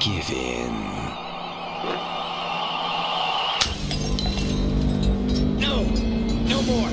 Give in. No! No more!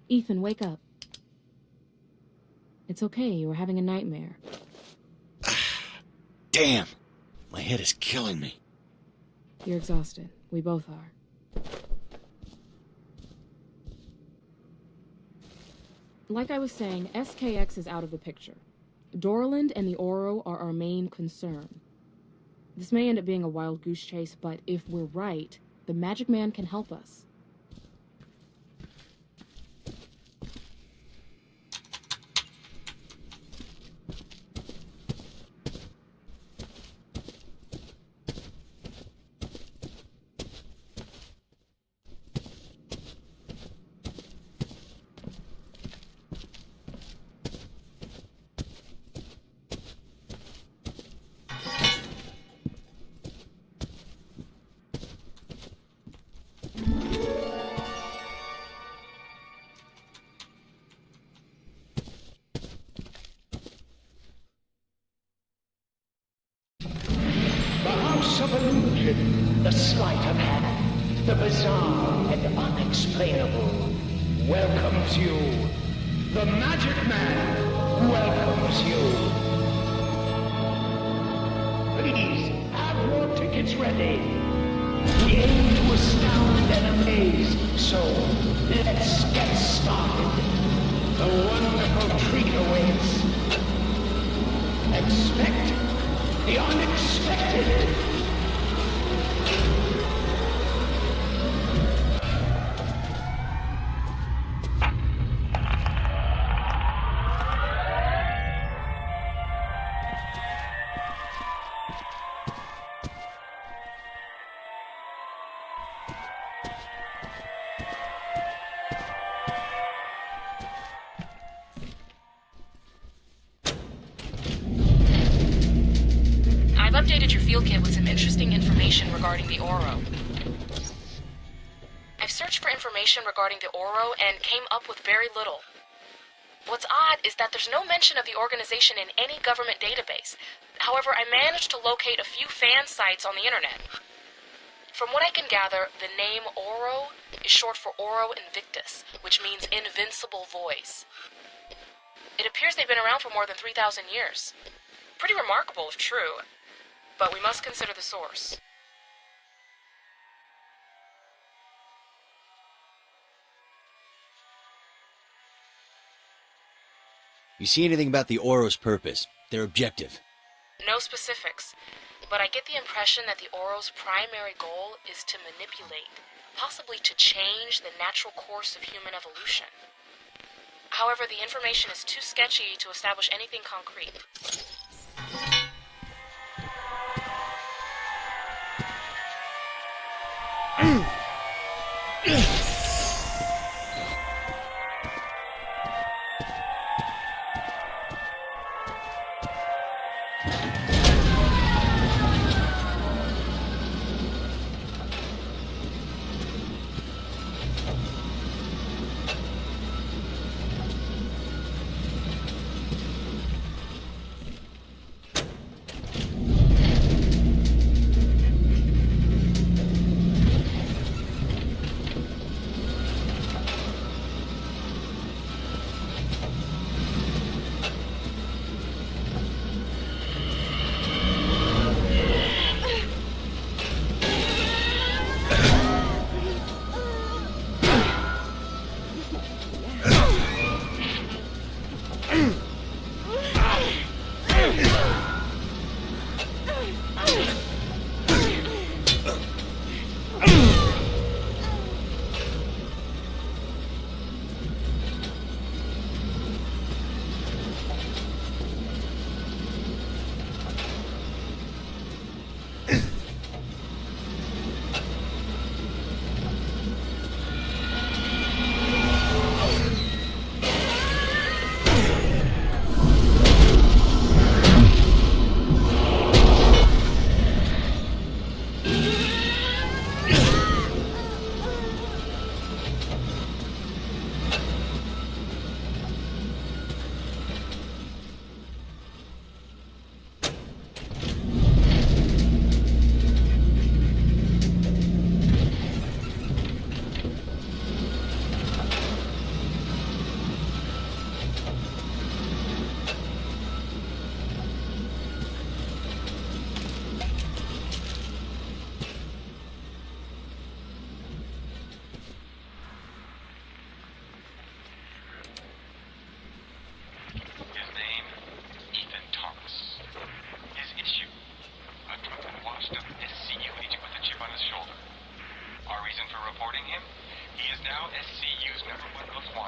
Ethan, wake up. It's okay, you were having a nightmare. Damn! My head is killing me. You're exhausted. We both are. Like I was saying, SKX is out of the picture. Dorland and the Oro are our main concern. This may end up being a wild goose chase, but if we're right, the Magic Man can help us. Of illusion, the sleight of hand, the bizarre and unexplainable welcomes you. The Magic Man welcomes you. Please have your tickets ready. We aim to astound and amaze, so let's get started. The wonderful treat awaits. Expect the unexpected. I've updated your field kit with some interesting information regarding the Oro. I've searched for information regarding the Oro and came up with very little. What's odd is that there's no mention of the organization in any government database. However, I managed to locate a few fan sites on the internet. From what I can gather, the name Oro is short for Oro Invictus, which means invincible voice. It appears they've been around for more than 3,000 years. Pretty remarkable if true, but we must consider the source. You see anything about the Oro's purpose, their objective? No specifics, but I get the impression that the Oro's primary goal is to manipulate, possibly to change the natural course of human evolution. However, the information is too sketchy to establish anything concrete.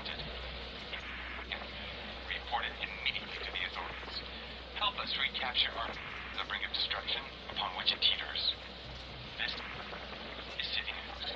spotted. Report it immediately to the authorities. Help us recapture the brink of destruction upon which it teeters. This is City News.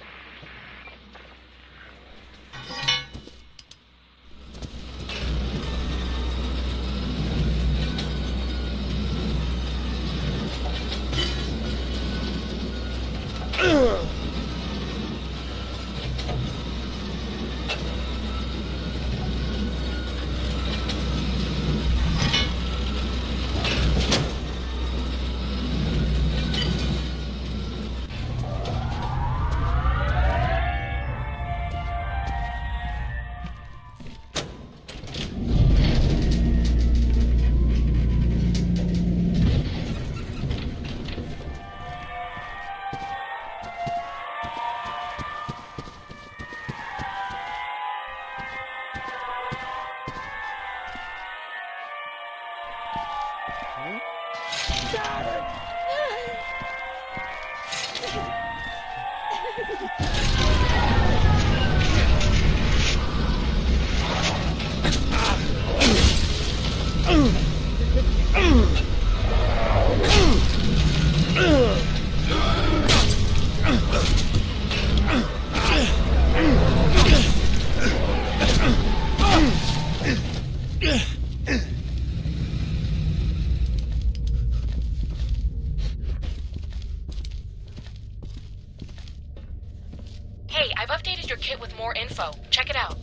Hey, I've updated your kit with more info. Check it out.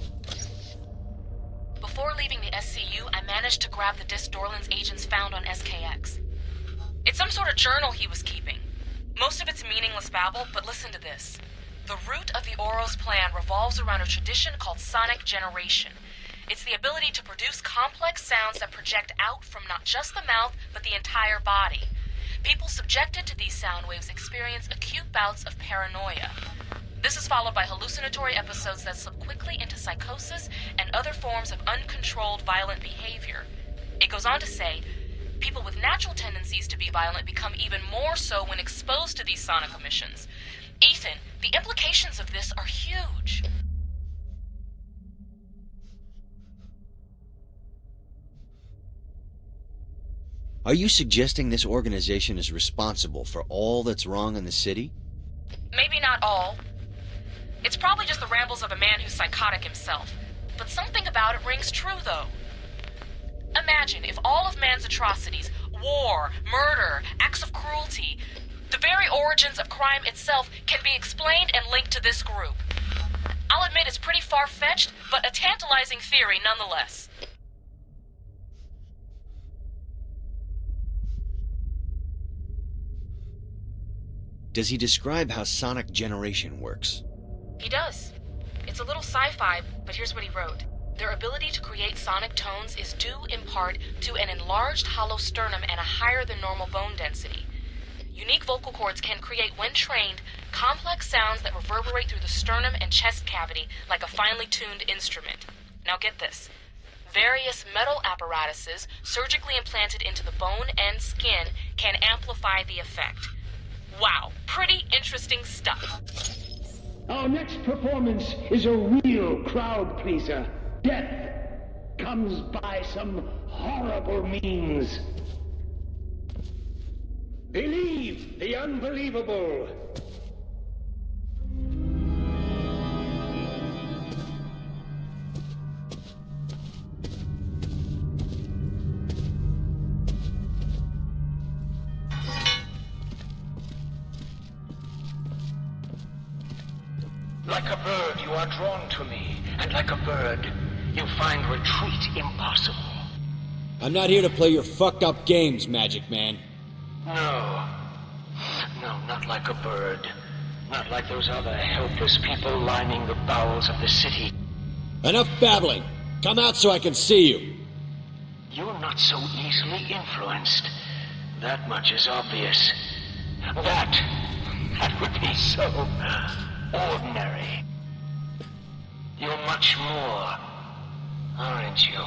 Before leaving the SCU, I managed to grab the disc Dorland's agents found on SKX. It's some sort of journal he was keeping. Most of it's meaningless babble, but listen to this. The root of the Ouro's plan revolves around a tradition called sonic generation. It's the ability to produce complex sounds that project out from not just the mouth, but the entire body. People subjected to these sound waves experience acute bouts of paranoia. This is followed by hallucinatory episodes that slip quickly into psychosis and other forms of uncontrolled violent behavior. It goes on to say, people with natural tendencies to be violent become even more so when exposed to these sonic emissions. Ethan, the implications of this are huge. Are you suggesting this organization is responsible for all that's wrong in the city? Maybe not all. It's probably just the rambles of a man who's psychotic himself. But something about it rings true, though. Imagine if all of man's atrocities, war, murder, acts of cruelty, the very origins of crime itself can be explained and linked to this group. I'll admit it's pretty far-fetched, but a tantalizing theory nonetheless. Does he describe how sonic generation works? He does. It's a little sci-fi, but here's what he wrote. Their ability to create sonic tones is due in part to an enlarged hollow sternum and a higher than normal bone density. Unique vocal cords can create, when trained, complex sounds that reverberate through the sternum and chest cavity like a finely tuned instrument. Now get this. Various metal apparatuses surgically implanted into the bone and skin can amplify the effect. Wow, pretty interesting stuff. Our next performance is a real crowd pleaser. Death comes by some horrible means. Believe the unbelievable. Like a bird, you are drawn to me, and like a bird, you find retreat impossible. I'm not here to play your fucked up games, Magic Man. No, not like a bird. Not like those other helpless people lining the bowels of the city. Enough babbling. Come out so I can see you. You're not so easily influenced. That much is obvious. That would be so ordinary. You're much more, aren't you?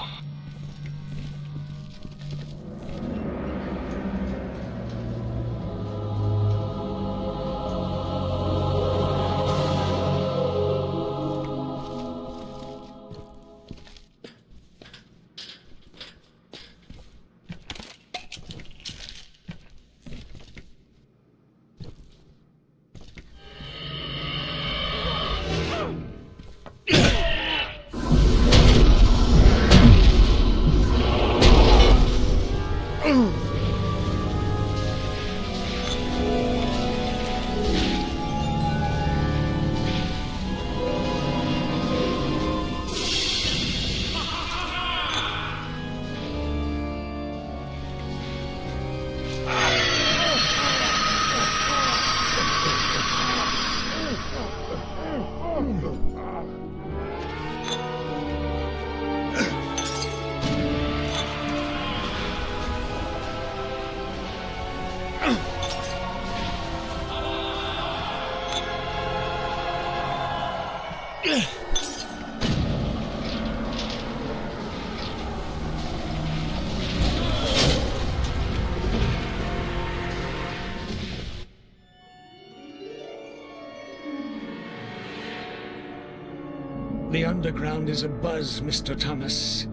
The underground is abuzz, Mr. Thomas.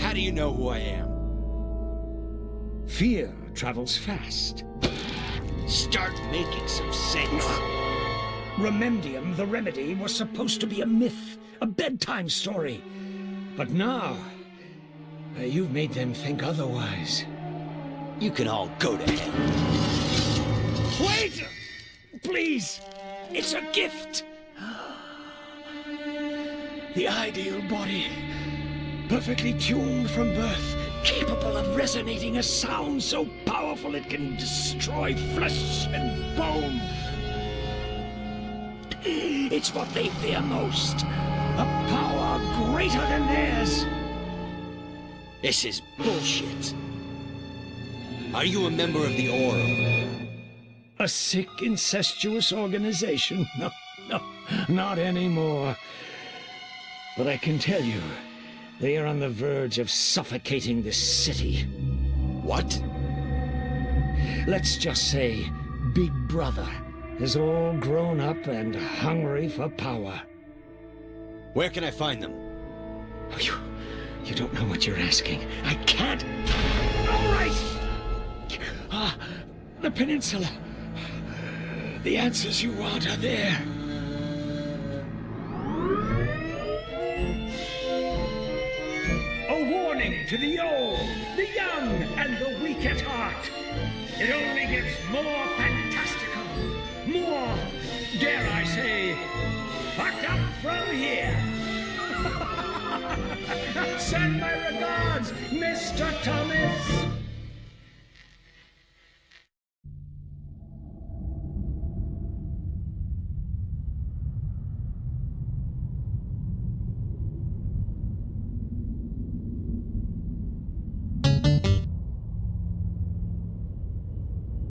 How do you know who I am? Fear travels fast. Start making some sense. Remedium, the remedy, was supposed to be a myth, a bedtime story. But now, you've made them think otherwise. You can all go to hell. Wait! Please! It's a gift! The ideal body, perfectly tuned from birth, capable of resonating a sound so powerful it can destroy flesh and bone. It's what they fear most. A power greater than theirs. This is bullshit. Are you a member of the Oro? A sick, incestuous organization? No, not anymore. But I can tell you, they are on the verge of suffocating this city. What? Let's just say Big Brother is all grown up and hungry for power. Where can I find them? You don't know what you're asking. I can't. All right. The peninsula. The answers you want are there. A warning to the old, the young, and the weak at heart. It only gets more fantastical, more, dare I say, fucked up from here. Send my regards, Mr. Thomas.